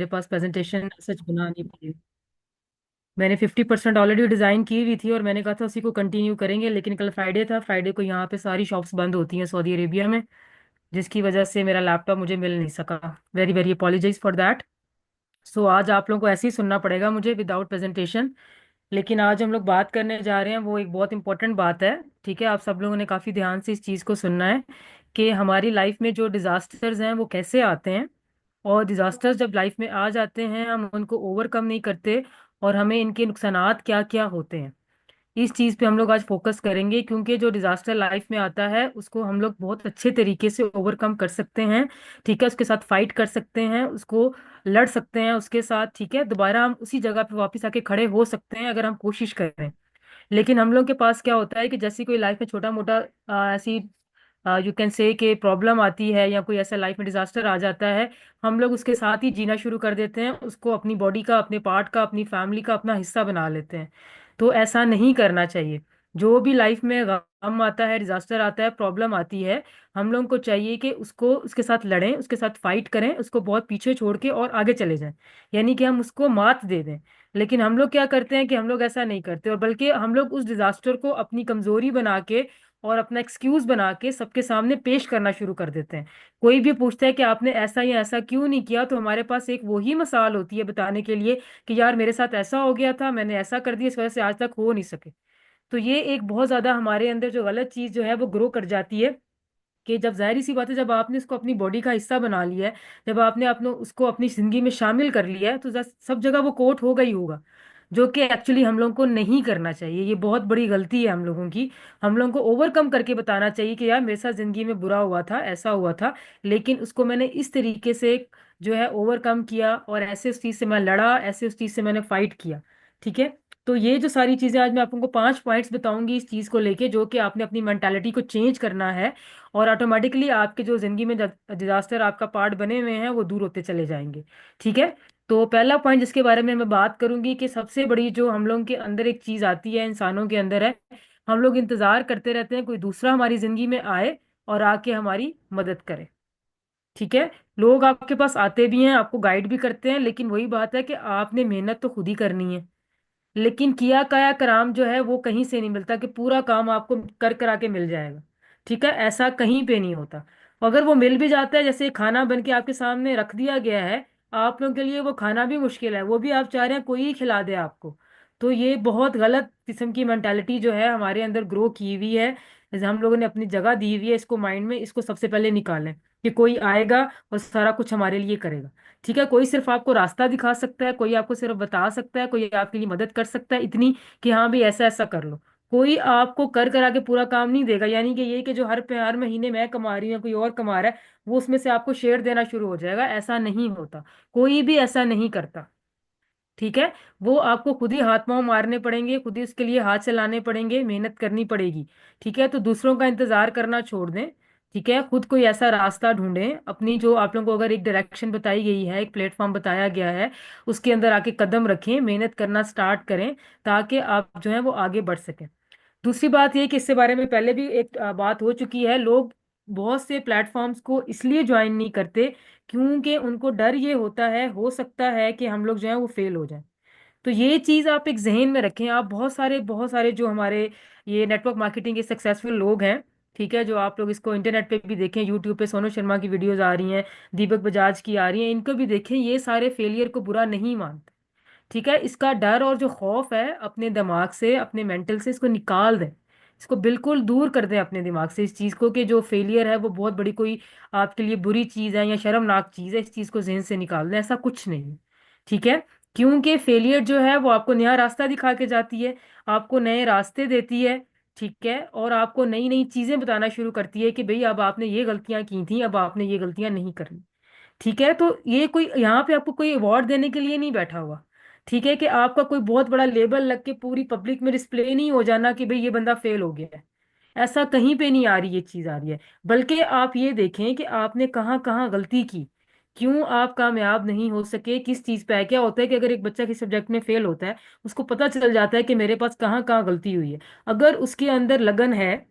मेरे पास प्रेजेंटेशन सच बना नहीं पाई। मैंने 50% ऑलरेडी डिज़ाइन की हुई थी और मैंने कहा था उसी को कंटिन्यू करेंगे, लेकिन कल फ्राइडे था। फ्राइडे को यहाँ पे सारी शॉप्स बंद होती हैं सऊदी अरेबिया में, जिसकी वजह से मेरा लैपटॉप मुझे मिल नहीं सका। Very very apologize for that. So आज आप लोगों को ऐसे ही सुनना पड़ेगा मुझे विदाउट प्रेजेंटेशन। लेकिन आज हम लोग बात करने जा रहे हैं, वो एक बहुत इंपॉर्टेंट बात है। ठीक है, आप सब लोगों ने काफ़ी ध्यान से इस चीज़ को सुनना है कि हमारी लाइफ में जो डिजास्टर्स हैं वो कैसे आते हैं। और डिजास्टर्स जब लाइफ में आ जाते हैं हम उनको ओवरकम नहीं करते, और हमें इनके नुकसानात क्या क्या होते हैं, इस चीज़ पे हम लोग आज फोकस करेंगे। क्योंकि जो डिजास्टर लाइफ में आता है उसको हम लोग बहुत अच्छे तरीके से ओवरकम कर सकते हैं। ठीक है, उसके साथ फाइट कर सकते हैं, उसको लड़ सकते हैं उसके साथ। ठीक है, दोबारा हम उसी जगह पे वापस आके खड़े हो सकते हैं अगर हम कोशिश करें। लेकिन हम लोग के पास क्या होता है कि जैसी कोई लाइफ में छोटा मोटा ऐसी यू कैन से कि प्रॉब्लम आती है या कोई ऐसा लाइफ में डिजास्टर आ जाता है, हम लोग उसके साथ ही जीना शुरू कर देते हैं, उसको अपनी बॉडी का, अपने पार्ट का, अपनी फैमिली का अपना हिस्सा बना लेते हैं। तो ऐसा नहीं करना चाहिए। जो भी लाइफ में गम आता है, डिजास्टर आता है, प्रॉब्लम आती है, हम लोगों को चाहिए कि उसको उसके साथ लड़ें, उसके साथ फाइट करें, उसको बहुत पीछे छोड़ के और आगे चले जाएं। यानी कि हम उसको मात दे दें। लेकिन हम लोग क्या करते हैं कि हम लोग ऐसा नहीं करते, और बल्कि हम लोग उस डिजास्टर को अपनी कमजोरी बना के और अपना एक्सक्यूज बना के सबके सामने पेश करना शुरू कर देते हैं। कोई भी पूछता है कि आपने ऐसा या ऐसा क्यों नहीं किया, तो हमारे पास एक वही मिसाल होती है बताने के लिए कि यार मेरे साथ ऐसा हो गया था, मैंने ऐसा कर दिया, इस वजह से आज तक हो नहीं सके। तो ये एक बहुत ज्यादा हमारे अंदर जो गलत चीज जो है वो ग्रो कर जाती है। कि जब जाहिर सी बात है, जब आपने उसको अपनी बॉडी का हिस्सा बना लिया है, जब आपने अपने उसको अपनी जिंदगी में शामिल कर लिया है, तो सब जगह वो कोट होगा ही होगा। जो कि एक्चुअली हम लोगों को नहीं करना चाहिए, ये बहुत बड़ी गलती है हम लोगों की। हम लोगों को ओवरकम करके बताना चाहिए कि यार मेरे साथ जिंदगी में बुरा हुआ था, ऐसा हुआ था, लेकिन उसको मैंने इस तरीके से जो है ओवरकम किया, और ऐसे उस चीज से मैं लड़ा, ऐसे उस चीज से मैंने फाइट किया। ठीक है। तो ये जो सारी चीजें आज मैं आप लोगों को 5 पॉइंट्स बताऊंगी इस चीज को लेके, जो कि आपने अपनी मेंटालिटी को चेंज करना है, और ऑटोमेटिकली आपके जो जिंदगी में डिजास्टर आपका पार्ट बने हुए हैं वो दूर होते चले जाएंगे। ठीक है। तो पहला पॉइंट जिसके बारे में मैं बात करूंगी कि सबसे बड़ी जो हम लोगों के अंदर एक चीज आती है, इंसानों के अंदर है, हम लोग इंतजार करते रहते हैं कोई दूसरा हमारी जिंदगी में आए और आके हमारी मदद करे। ठीक है। लोग आपके पास आते भी हैं, आपको गाइड भी करते हैं, लेकिन वही बात है कि आपने मेहनत तो खुद ही करनी है। लेकिन किया काया कराम जो है वो कहीं से नहीं मिलता कि पूरा काम आपको कर करा के मिल जाएगा। ठीक है, ऐसा कहीं पे नहीं होता। अगर वो मिल भी जाता है, जैसे खाना बन के आपके सामने रख दिया गया है, आप लोगों के लिए वो खाना भी मुश्किल है, वो भी आप चाह रहे हैं कोई ही खिला दे आपको। तो ये बहुत गलत किस्म की मेंटालिटी जो है हमारे अंदर ग्रो की हुई है। जैसे हम लोगों ने अपनी जगह दी हुई है इसको माइंड में, इसको सबसे पहले निकालें कि कोई आएगा और सारा कुछ हमारे लिए करेगा। ठीक है, कोई सिर्फ आपको रास्ता दिखा सकता है, कोई आपको सिर्फ बता सकता है, कोई आपके लिए मदद कर सकता है इतनी कि हाँ भी ऐसा ऐसा कर लो। कोई आपको कर करा के पूरा काम नहीं देगा। यानी कि ये कि जो हर महीने मैं कमा रही हूँ कोई और कमा रहा है, वो उसमें से आपको शेयर देना शुरू हो जाएगा, ऐसा नहीं होता। कोई भी ऐसा नहीं करता। ठीक है। वो आपको खुद ही हाथ पांव मारने पड़ेंगे, खुद ही उसके लिए हाथ चलाने पड़ेंगे, मेहनत करनी पड़ेगी। ठीक है, तो दूसरों का इंतजार करना छोड़ दें। ठीक है, खुद कोई ऐसा रास्ता ढूंढें अपनी, जो आप लोगों को अगर एक डायरेक्शन बताई गई है, एक प्लेटफॉर्म बताया गया है, उसके अंदर आके कदम रखें, मेहनत करना स्टार्ट करें, ताकि आप जो है वो आगे बढ़ सकें। दूसरी बात ये कि इससे बारे में पहले भी एक बात हो चुकी है। लोग बहुत से प्लेटफॉर्म्स को इसलिए ज्वाइन नहीं करते क्योंकि उनको डर ये होता है, हो सकता है कि हम लोग जो है वो फेल हो जाएं। तो ये चीज आप एक जहन में रखें। आप बहुत सारे जो हमारे ये नेटवर्क मार्केटिंग के सक्सेसफुल लोग हैं, ठीक है, जो आप लोग इसको इंटरनेट पे भी देखें, यूट्यूब पे सोनू शर्मा की वीडियोस आ रही हैं, दीपक बजाज की आ रही हैं, इनको भी देखें, ये सारे फेलियर को बुरा नहीं मानते। ठीक है, इसका डर और जो खौफ है अपने दिमाग से, अपने मेंटल से, इसको निकाल दें। इसको बिल्कुल दूर कर दें अपने दिमाग से, इस चीज को कि जो फेलियर है वो बहुत बड़ी कोई आपके लिए बुरी चीज है या शर्मनाक चीज है, इस चीज को जहन से निकाल दें, ऐसा कुछ नहीं है। ठीक है। क्योंकि फेलियर जो है वो आपको नया रास्ता दिखा के जाती है, आपको नए रास्ते देती है। ठीक है, और आपको नई नई चीजें बताना शुरू करती है कि भाई अब आपने ये गलतियां की थी, अब आपने ये गलतियां नहीं करनी। ठीक है, तो ये कोई यहाँ पे आपको कोई अवार्ड देने के लिए नहीं बैठा हुआ। ठीक है, कि आपका कोई बहुत बड़ा लेबल लग के पूरी पब्लिक में डिस्प्ले नहीं हो जाना कि भाई ये बंदा फेल हो गया है। ऐसा कहीं पे नहीं आ रही, ये चीज आ रही है। बल्कि आप ये देखें कि आपने कहाँ कहाँ गलती की, क्यों आप कामयाब नहीं हो सके, किस चीज पे है। क्या होता है कि अगर एक बच्चा किसी सब्जेक्ट में फेल होता है, उसको पता चल जाता है कि मेरे पास कहाँ कहाँ गलती हुई है। अगर उसके अंदर लगन है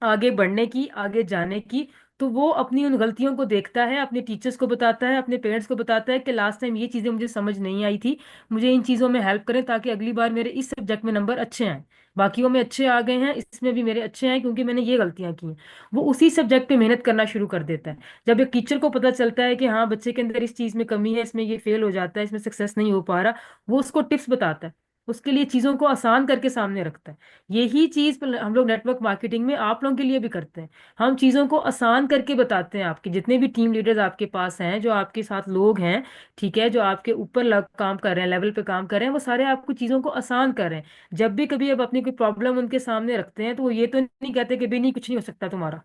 आगे बढ़ने की, आगे जाने की, तो वो अपनी उन गलतियों को देखता है, अपने टीचर्स को बताता है, अपने पेरेंट्स को बताता है कि लास्ट टाइम ये चीज़ें मुझे समझ नहीं आई थी, मुझे इन चीज़ों में हेल्प करें ताकि अगली बार मेरे इस सब्जेक्ट में नंबर अच्छे आए। बाकियों में अच्छे आ गए हैं, इसमें भी मेरे अच्छे आए क्योंकि मैंने ये गलतियां की हैं। वो उसी सब्जेक्ट पे मेहनत करना शुरू कर देता है। जब एक टीचर को पता चलता है कि हाँ बच्चे के अंदर इस चीज़ में कमी है, इसमें ये फेल हो जाता है, इसमें सक्सेस नहीं हो पा रहा, वो उसको टिप्स बताता है, उसके लिए चीज़ों को आसान करके सामने रखता है। यही चीज़ हम लोग नेटवर्क मार्केटिंग में आप लोगों के लिए भी करते हैं। हम चीज़ों को आसान करके बताते हैं। आपके जितने भी टीम लीडर्स आपके पास हैं, जो आपके साथ लोग हैं, ठीक है, जो आपके ऊपर काम कर रहे हैं, लेवल पे काम कर रहे हैं, वो सारे आपको चीज़ों को आसान कर रहे हैं। जब भी कभी आप अपनी कोई प्रॉब्लम उनके सामने रखते हैं तो वो ये तो नहीं कहते कि भाई नहीं कुछ नहीं हो सकता तुम्हारा।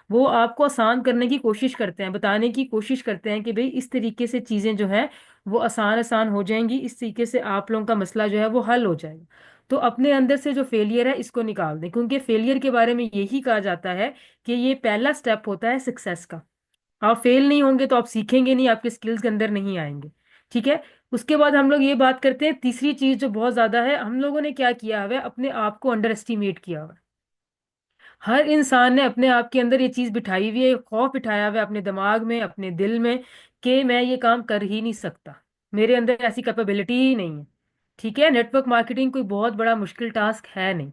वो आपको आसान करने की कोशिश करते हैं, बताने की कोशिश करते हैं कि भाई इस तरीके से चीज़ें जो है वो आसान आसान हो जाएंगी, इस तरीके से आप लोगों का मसला जो है वो हल हो जाएगा। तो अपने अंदर से जो फेलियर है इसको निकाल दें, क्योंकि फेलियर के बारे में यही कहा जाता है कि ये पहला स्टेप होता है सक्सेस का। आप फेल नहीं होंगे तो आप सीखेंगे नहीं, आपके स्किल्स के अंदर नहीं आएंगे। ठीक है। उसके बाद हम लोग ये बात करते हैं, तीसरी चीज जो बहुत ज्यादा है, हम लोगों ने क्या किया हुआ है, अपने आप को अंडर एस्टिमेट किया हुआ है। हर इंसान ने अपने आप के अंदर ये चीज बिठाई हुई है, खौफ बिठाया हुआ है अपने दिमाग में, अपने दिल में, कि मैं ये काम कर ही नहीं सकता, मेरे अंदर ऐसी कैपेबिलिटी ही नहीं है। ठीक है। नेटवर्क मार्केटिंग कोई बहुत बड़ा मुश्किल टास्क है नहीं।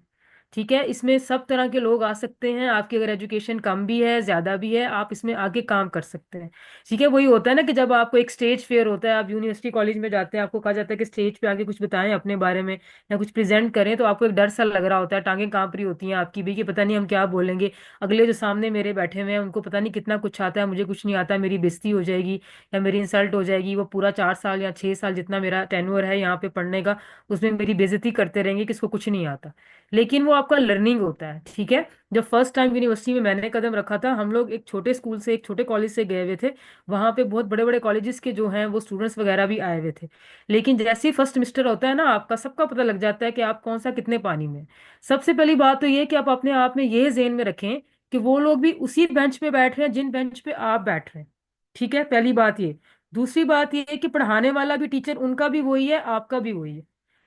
ठीक है। इसमें सब तरह के लोग आ सकते हैं, आपकी अगर एजुकेशन कम भी है ज्यादा भी है, आप इसमें आगे काम कर सकते हैं। ठीक है। वही होता है ना कि जब आपको एक स्टेज फेयर होता है, आप यूनिवर्सिटी कॉलेज में जाते हैं, आपको कहा जाता है कि स्टेज पे आके कुछ बताएं अपने बारे में या कुछ प्रेजेंट करें, तो आपको एक डर सा लग रहा होता है, टांगें कांप रही होती हैं आपकी भी कि पता नहीं हम क्या बोलेंगे, अगले जो सामने मेरे बैठे हुए हैं उनको पता नहीं कितना कुछ आता है, मुझे कुछ नहीं आता, मेरी बेइज्जती हो जाएगी या मेरी इंसल्ट हो जाएगी। वो पूरा 4 साल या 6 साल जितना मेरा टेन्योर है यहाँ पे पढ़ने का, उसमें मेरी बेइज्जती करते रहेंगे कि इसको कुछ नहीं आता। लेकिन वो आपका लर्निंग होता है। ठीक है। जब फर्स्ट टाइम यूनिवर्सिटी में मैंने कदम रखा था, हम लोग एक छोटे स्कूल से, एक छोटे कॉलेज से गए हुए थे, वहां पे बहुत बड़े बड़े कॉलेजेस के जो हैं वो स्टूडेंट्स वगैरह भी आए हुए थे। लेकिन जैसे ही फर्स्ट सेमेस्टर होता है ना, आपका सबका पता लग जाता है कि आप कौन सा कितने पानी में हैं। सबसे पहली बात तो ये कि आप अपने आप में ये जेन में रखें कि वो लोग भी उसी बेंच पे बैठ रहे हैं जिन बेंच पे आप बैठ रहे हैं। ठीक है। पहली बात ये। दूसरी बात ये कि पढ़ाने वाला भी टीचर उनका भी वही है, आपका भी वही है।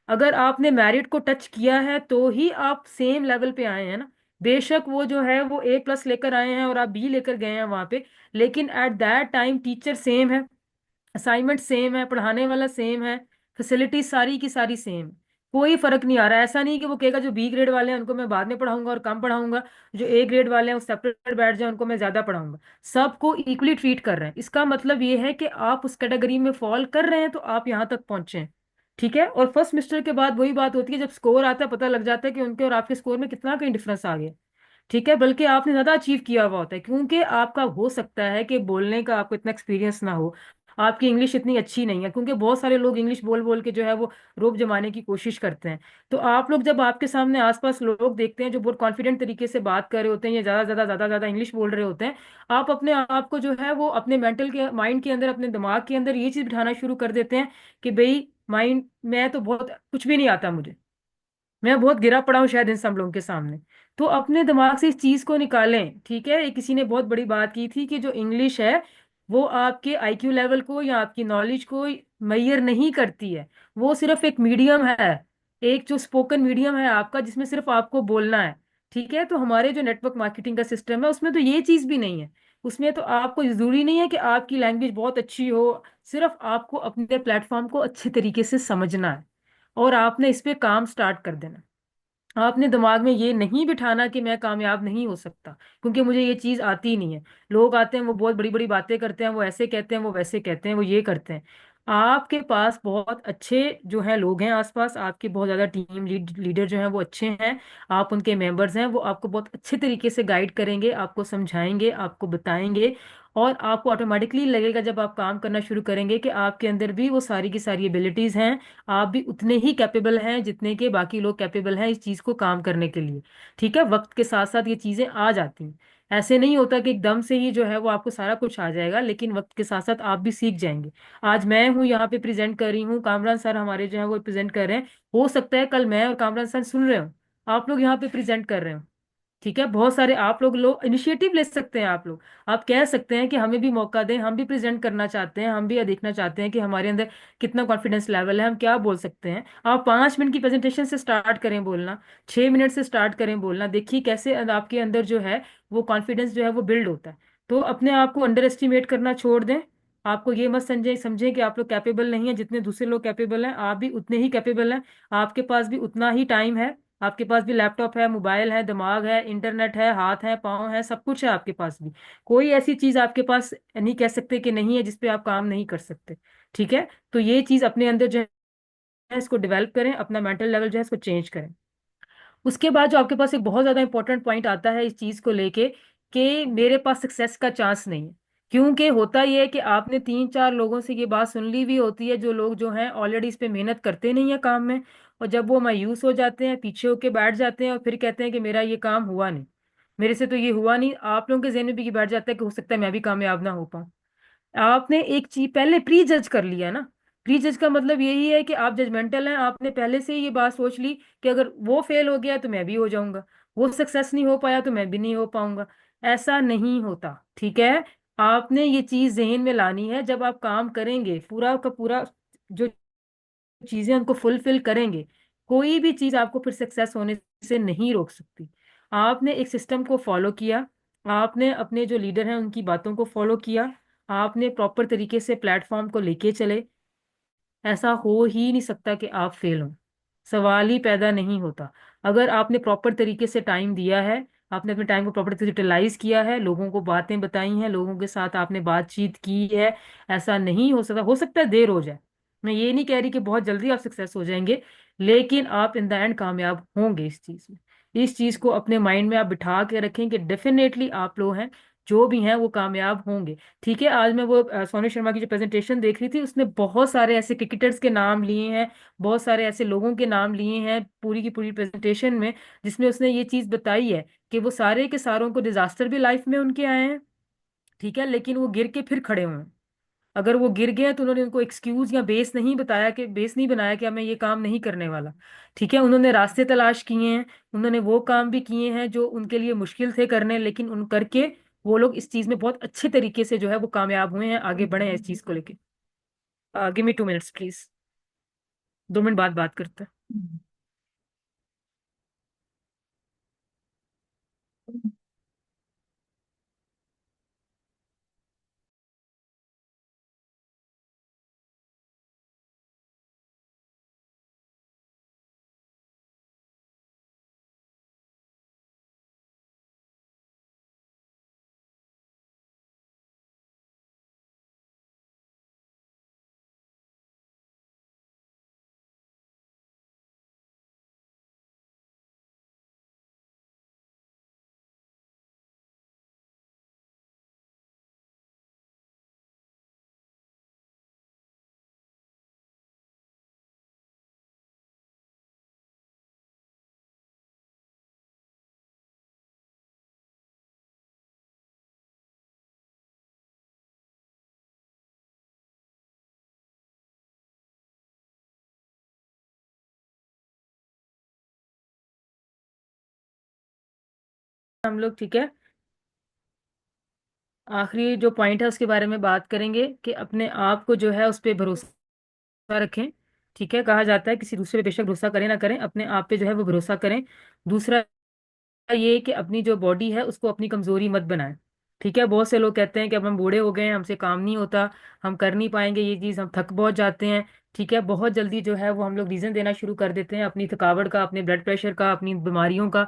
अगर आपने मैरिट को टच किया है तो ही आप सेम लेवल पे आए हैं ना। बेशक वो जो है वो A+ लेकर आए हैं और आप B लेकर गए हैं वहां पे, लेकिन at that time teacher same है, असाइनमेंट सेम है, पढ़ाने वाला सेम है, फैसिलिटीज सारी की सारी सेम। कोई फर्क नहीं आ रहा है। ऐसा नहीं कि वो कहेगा जो B ग्रेड वाले हैं उनको मैं बाद में पढ़ाऊंगा और कम पढ़ाऊंगा, जो A ग्रेड वाले हैं वो सेपरेट बैठ जाए उनको मैं ज्यादा पढ़ाऊंगा। सबको इक्वली ट्रीट कर रहे हैं। इसका मतलब ये है कि आप उस कैटेगरी में फॉल कर रहे हैं तो आप यहाँ तक पहुंचे हैं। ठीक है। और फर्स्ट सेमेस्टर के बाद वही बात होती है, जब स्कोर आता है पता लग जाता है कि उनके और आपके स्कोर में कितना कहीं डिफरेंस आ गया। ठीक है। बल्कि आपने ज्यादा अचीव किया हुआ होता है, क्योंकि आपका हो सकता है कि बोलने का आपको इतना एक्सपीरियंस ना हो, आपकी इंग्लिश इतनी अच्छी नहीं है, क्योंकि बहुत सारे लोग इंग्लिश बोल बोल के जो है वो रोब जमाने की कोशिश करते हैं। तो आप लोग जब आपके सामने आसपास लोग देखते हैं जो बहुत कॉन्फिडेंट तरीके से बात कर रहे होते हैं या ज्यादा इंग्लिश बोल रहे होते हैं, आप अपने आप को जो है वो अपने मेंटल के माइंड के अंदर, अपने दिमाग के अंदर ये चीज बिठाना शुरू कर देते हैं कि भाई माइंड, मैं तो बहुत कुछ भी नहीं आता मुझे, मैं बहुत गिरा पड़ा हूँ शायद इन सब लोगों के सामने। तो अपने दिमाग से इस चीज को निकालें। ठीक है। किसी ने बहुत बड़ी बात की थी कि जो इंग्लिश है वो आपके IQ लेवल को या आपकी नॉलेज को मैयर नहीं करती है, वो सिर्फ एक मीडियम है, एक जो स्पोकन मीडियम है आपका जिसमें सिर्फ आपको बोलना है। ठीक है। तो हमारे जो नेटवर्क मार्केटिंग का सिस्टम है उसमें तो ये चीज भी नहीं है। उसमें तो आपको जरूरी नहीं है कि आपकी लैंग्वेज बहुत अच्छी हो, सिर्फ आपको अपने प्लेटफॉर्म को अच्छे तरीके से समझना है और आपने इस पे काम स्टार्ट कर देना। आपने दिमाग में ये नहीं बिठाना कि मैं कामयाब नहीं हो सकता क्योंकि मुझे ये चीज आती ही नहीं है। लोग आते हैं वो बहुत बड़ी बड़ी बातें करते हैं, वो ऐसे कहते हैं, वो वैसे कहते हैं, वो ये करते हैं। आपके पास बहुत अच्छे जो हैं लोग हैं आसपास आपके, बहुत ज्यादा टीम लीडर जो हैं वो अच्छे हैं, आप उनके मेंबर्स हैं, वो आपको बहुत अच्छे तरीके से गाइड करेंगे, आपको समझाएंगे, आपको बताएंगे। और आपको ऑटोमेटिकली लगेगा जब आप काम करना शुरू करेंगे कि आपके अंदर भी वो सारी की सारी एबिलिटीज हैं, आप भी उतने ही कैपेबल हैं जितने के बाकी लोग कैपेबल हैं इस चीज को काम करने के लिए। ठीक है। वक्त के साथ साथ ये चीजें आ जाती हैं। ऐसे नहीं होता कि एकदम से ही जो है वो आपको सारा कुछ आ जाएगा, लेकिन वक्त के साथ साथ आप भी सीख जाएंगे। आज मैं हूँ यहाँ पे प्रेजेंट कर रही हूँ, कामरान सर हमारे जो है वो प्रेजेंट कर रहे हैं, हो सकता है कल मैं और कामरान सर सुन रहे हो, आप लोग यहाँ पे प्रेजेंट कर रहे हो। ठीक है। बहुत सारे आप लोग इनिशिएटिव ले सकते हैं। आप लोग, आप कह सकते हैं कि हमें भी मौका दें, हम भी प्रेजेंट करना चाहते हैं, हम भी यह देखना चाहते हैं कि हमारे अंदर कितना कॉन्फिडेंस लेवल है, हम क्या बोल सकते हैं। आप 5 मिनट की प्रेजेंटेशन से स्टार्ट करें बोलना, 6 मिनट से स्टार्ट करें बोलना, देखिए कैसे आपके अंदर जो है वो कॉन्फिडेंस जो है वो बिल्ड होता है। तो अपने आप को अंडर एस्टिमेट करना छोड़ दें। आपको ये मत समझें समझें कि आप लोग कैपेबल नहीं है, जितने दूसरे लोग कैपेबल हैं आप भी उतने ही कैपेबल हैं। आपके पास भी उतना ही टाइम है, आपके पास भी लैपटॉप है, मोबाइल है, दिमाग है, इंटरनेट है, हाथ है, पाँव है, सब कुछ है आपके पास भी। कोई ऐसी चीज आपके पास नहीं कह सकते कि नहीं है जिसपे आप काम नहीं कर सकते। ठीक है, तो ये चीज अपने अंदर जो है इसको डेवलप करें, अपना मेंटल लेवल जो है इसको चेंज करें। उसके बाद जो आपके पास एक बहुत ज्यादा इंपॉर्टेंट पॉइंट आता है इस चीज को लेके, कि मेरे पास सक्सेस का चांस नहीं है। क्योंकि होता ये है कि आपने 3 4 लोगों से ये बात सुन ली हुई होती है, जो लोग जो हैं ऑलरेडी इस पे मेहनत करते नहीं है काम में, और जब वो मायूस हो जाते हैं, पीछे होके बैठ जाते हैं और फिर कहते हैं कि मेरा ये काम हुआ नहीं, मेरे से तो ये हुआ नहीं। आप लोगों के जहन में भी ये बैठ जाता है कि हो सकता है मैं भी कामयाब ना हो पाऊं। आपने एक चीज पहले प्री जज कर लिया ना। प्री जज का मतलब यही है कि आप जजमेंटल हैं, आपने पहले से ही ये बात सोच ली कि अगर वो फेल हो गया तो मैं भी हो जाऊंगा, वो सक्सेस नहीं हो पाया तो मैं भी नहीं हो पाऊंगा। ऐसा नहीं होता, ठीक है। आपने ये चीज जहन में लानी है, जब आप काम करेंगे पूरा का पूरा, जो चीजें उनको फुलफिल करेंगे, कोई भी चीज आपको फिर सक्सेस होने से नहीं रोक सकती। आपने एक सिस्टम को फॉलो किया, आपने अपने जो लीडर हैं उनकी बातों को फॉलो किया, आपने प्रॉपर तरीके से प्लेटफॉर्म को लेके चले, ऐसा हो ही नहीं सकता कि आप फेल हो। सवाल ही पैदा नहीं होता। अगर आपने प्रॉपर तरीके से टाइम दिया है, आपने अपने टाइम को प्रॉपर तरीके से यूटिलाइज किया है, लोगों को बातें बताई हैं, लोगों के साथ आपने बातचीत की है, ऐसा नहीं हो सकता है देर हो जाए। मैं ये नहीं कह रही कि बहुत जल्दी आप सक्सेस हो जाएंगे, लेकिन आप इन द एंड कामयाब होंगे इस चीज में। इस चीज को अपने माइंड में आप बिठा के रखें कि डेफिनेटली आप लोग हैं, जो भी हैं वो कामयाब होंगे। ठीक है, आज मैं वो सोनू शर्मा की जो प्रेजेंटेशन देख रही थी, उसने बहुत सारे ऐसे क्रिकेटर्स के नाम लिए हैं, बहुत सारे ऐसे लोगों के नाम लिए हैं पूरी की पूरी प्रेजेंटेशन में, जिसमें उसने ये चीज बताई है कि वो सारे के सारों को डिजास्टर भी लाइफ में उनके आए हैं। ठीक है, लेकिन वो गिर के फिर खड़े हुए हैं। अगर वो गिर गए हैं तो उन्होंने उनको एक्सक्यूज या बेस नहीं बताया, कि बेस नहीं बनाया कि अब मैं ये काम नहीं करने वाला। ठीक है, उन्होंने रास्ते तलाश किए हैं, उन्होंने वो काम भी किए हैं जो उनके लिए मुश्किल थे करने, लेकिन उन करके वो लोग इस चीज में बहुत अच्छे तरीके से जो है वो कामयाब हुए हैं, आगे बढ़े हैं इस चीज को लेके। Give me 2 minutes please, 2 minute बाद बात करते हैं। हम लोग, ठीक है, आखिरी जो पॉइंट है उसके बारे में बात करेंगे कि अपने आप को जो है उस पर भरोसा रखें। ठीक है, कहा जाता है किसी दूसरे पे बेशक भरोसा करें ना करें, अपने आप पे जो है वो भरोसा करें। दूसरा ये कि अपनी जो बॉडी है उसको अपनी कमजोरी मत बनाएं। ठीक है, बहुत से लोग कहते हैं कि अब हम बूढ़े हो गए हैं, हमसे काम नहीं होता, हम कर नहीं पाएंगे ये चीज़, हम थक बहुत जाते हैं। ठीक है, बहुत जल्दी जो है वो हम लोग रीजन देना शुरू कर देते हैं अपनी थकावट का, अपने ब्लड प्रेशर का, अपनी बीमारियों का।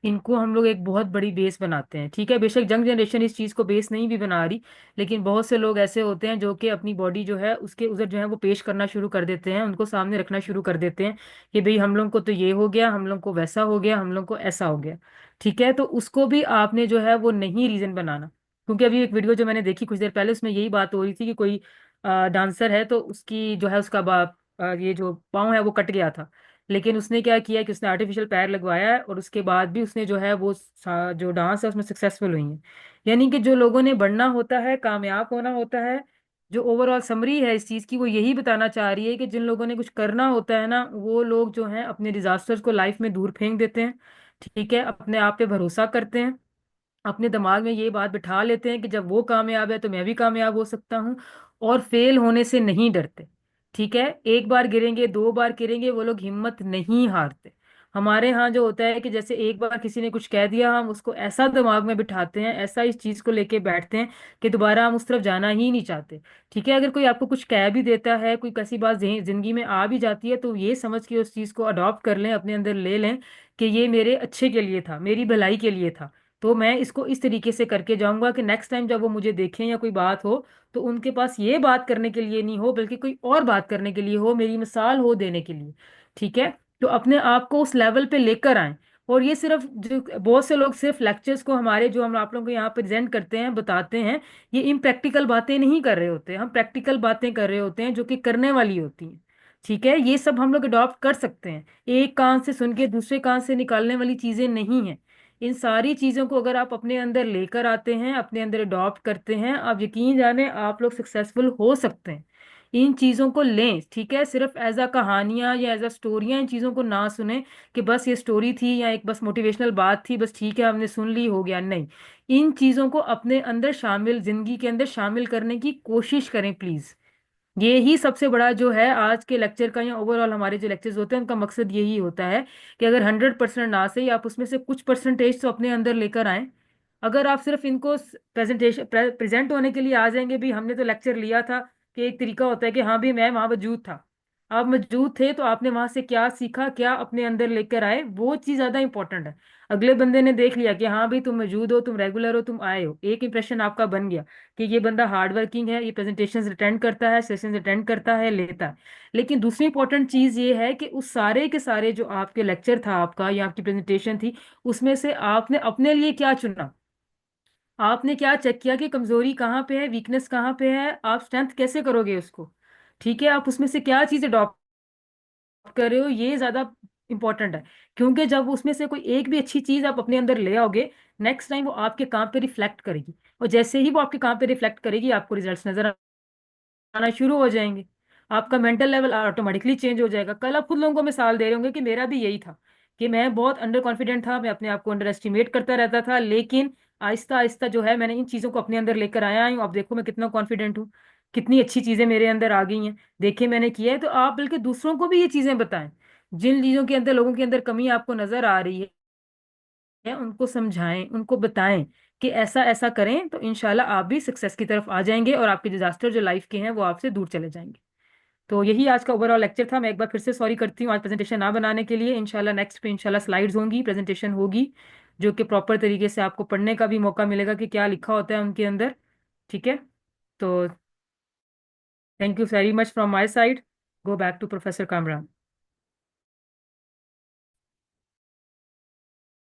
इनको हम लोग एक बहुत बड़ी बेस बनाते हैं। ठीक है, बेशक यंग जनरेशन इस चीज को बेस नहीं भी बना रही, लेकिन बहुत से लोग ऐसे होते हैं जो कि अपनी बॉडी जो है उसके उधर जो है वो पेश करना शुरू कर देते हैं, उनको सामने रखना शुरू कर देते हैं कि भाई हम लोग को तो ये हो गया, हम लोग को वैसा हो गया, हम लोग को ऐसा हो गया। ठीक है, तो उसको भी आपने जो है वो नहीं रीजन बनाना। क्योंकि अभी एक वीडियो जो मैंने देखी कुछ देर पहले, उसमें यही बात हो रही थी कि कोई डांसर है, तो उसकी जो है उसका ये जो पाँव है वो कट गया था, लेकिन उसने क्या किया कि उसने आर्टिफिशियल पैर लगवाया है, और उसके बाद भी उसने जो है वो जो डांस है उसमें सक्सेसफुल हुई है। यानी कि जो लोगों ने बढ़ना होता है, कामयाब होना होता है, जो ओवरऑल समरी है इस चीज की वो यही बताना चाह रही है कि जिन लोगों ने कुछ करना होता है ना, वो लोग जो हैं अपने डिजास्टर्स को लाइफ में दूर फेंक देते हैं। ठीक है, अपने आप पे भरोसा करते हैं, अपने दिमाग में ये बात बिठा लेते हैं कि जब वो कामयाब है तो मैं भी कामयाब हो सकता हूँ, और फेल होने से नहीं डरते। ठीक है, एक बार गिरेंगे, 2 बार गिरेंगे, वो लोग हिम्मत नहीं हारते। हमारे यहाँ जो होता है कि जैसे एक बार किसी ने कुछ कह दिया, हम उसको ऐसा दिमाग में बिठाते हैं, ऐसा इस चीज को लेके बैठते हैं कि दोबारा हम उस तरफ जाना ही नहीं चाहते। ठीक है, अगर कोई आपको कुछ कह भी देता है, कोई कैसी बात जिंदगी में आ भी जाती है, तो ये समझ के उस चीज को अडॉप्ट कर लें, अपने अंदर ले लें कि ये मेरे अच्छे के लिए था, मेरी भलाई के लिए था। तो मैं इसको इस तरीके से करके जाऊंगा कि नेक्स्ट टाइम जब वो मुझे देखें या कोई बात हो, तो उनके पास ये बात करने के लिए नहीं हो, बल्कि कोई और बात करने के लिए हो, मेरी मिसाल हो देने के लिए। ठीक है, तो अपने आप को उस लेवल पे लेकर आए। और ये सिर्फ जो बहुत से लोग सिर्फ लेक्चर्स को हमारे जो हम आप लोगों को यहाँ प्रेजेंट करते हैं, बताते हैं, ये इम्प्रैक्टिकल बातें नहीं कर रहे होते, हम प्रैक्टिकल बातें कर रहे होते हैं जो कि करने वाली होती हैं। ठीक है, ये सब हम लोग अडॉप्ट कर सकते हैं, एक कान से सुन के दूसरे कान से निकालने वाली चीजें नहीं हैं। इन सारी चीजों को अगर आप अपने अंदर लेकर आते हैं, अपने अंदर अडॉप्ट करते हैं, आप यकीन जाने आप लोग सक्सेसफुल हो सकते हैं। इन चीजों को लें, ठीक है, सिर्फ एज अ कहानियां या एज अ स्टोरियां इन चीजों को ना सुने कि बस ये स्टोरी थी या एक बस मोटिवेशनल बात थी, बस ठीक है हमने सुन ली हो गया, नहीं। इन चीजों को अपने अंदर शामिल, जिंदगी के अंदर शामिल करने की कोशिश करें प्लीज। ये ही सबसे बड़ा जो है आज के लेक्चर का या ओवरऑल हमारे जो लेक्चर्स होते हैं उनका मकसद यही होता है कि अगर 100% ना सही, आप उसमें से कुछ परसेंटेज तो अपने अंदर लेकर आए। अगर आप सिर्फ इनको प्रेजेंटेशन प्रेजेंट होने के लिए आ जाएंगे, भी हमने तो लेक्चर लिया था, कि एक तरीका होता है कि हाँ भी मैं वहां मौजूद था, आप मौजूद थे तो आपने वहां से क्या सीखा, क्या अपने अंदर लेकर आए, वो चीज ज्यादा इंपॉर्टेंट है। अगले बंदे ने देख लिया कि हाँ भाई तुम मौजूद हो, तुम रेगुलर हो, तुम आए हो, एक इंप्रेशन आपका बन गया कि ये बंदा हार्ड वर्किंग है, ये प्रेजेंटेशंस अटेंड करता है, सेशंस अटेंड करता है, लेता है। लेकिन दूसरी इंपॉर्टेंट चीज ये है कि उस सारे के सारे जो आपके लेक्चर था आपका या आपकी प्रेजेंटेशन थी, उसमें से आपने अपने लिए क्या चुना, आपने क्या चेक किया कि कमजोरी कहाँ पे है, वीकनेस कहाँ पे है, आप स्ट्रेंथ कैसे करोगे उसको। ठीक है, आप उसमें से क्या चीज अडॉप्ट कर रहे हो, ये ज्यादा इंपॉर्टेंट है। क्योंकि जब उसमें से कोई एक भी अच्छी चीज आप अपने अंदर ले आओगे, नेक्स्ट टाइम वो आपके काम पे रिफ्लेक्ट करेगी, और जैसे ही वो आपके काम पे रिफ्लेक्ट करेगी, आपको रिजल्ट्स नजर आना शुरू हो जाएंगे, आपका मेंटल लेवल ऑटोमेटिकली चेंज हो जाएगा। कल आप खुद लोगों को मिसाल दे रहे होंगे कि मेरा भी यही था, कि मैं बहुत अंडर कॉन्फिडेंट था, मैं अपने आप को अंडर एस्टिमेट करता रहता था, लेकिन आहिस्ता आहिस्ता जो है मैंने इन चीजों को अपने अंदर लेकर आया हूँ। अब देखो मैं कितना कॉन्फिडेंट हूँ, कितनी अच्छी चीजें मेरे अंदर आ गई हैं, देखे मैंने किया है। तो आप बल्कि दूसरों को भी ये चीजें बताएं, जिन चीजों के अंदर लोगों के अंदर कमी आपको नजर आ रही है, उनको समझाएं, उनको बताएं कि ऐसा ऐसा करें, तो इंशाल्लाह आप भी सक्सेस की तरफ आ जाएंगे, और आपके डिजास्टर जो लाइफ के हैं वो आपसे दूर चले जाएंगे। तो यही आज का ओवरऑल लेक्चर था। मैं एक बार फिर से सॉरी करती हूँ आज प्रेजेंटेशन ना बनाने के लिए। इंशाल्लाह नेक्स्ट पे इंशाल्लाह स्लाइड्स होंगी, प्रेजेंटेशन होगी, जो कि प्रॉपर तरीके से आपको पढ़ने का भी मौका मिलेगा कि क्या लिखा होता है उनके अंदर। ठीक है, तो thank you very much from my side. Go back to professor Kamran.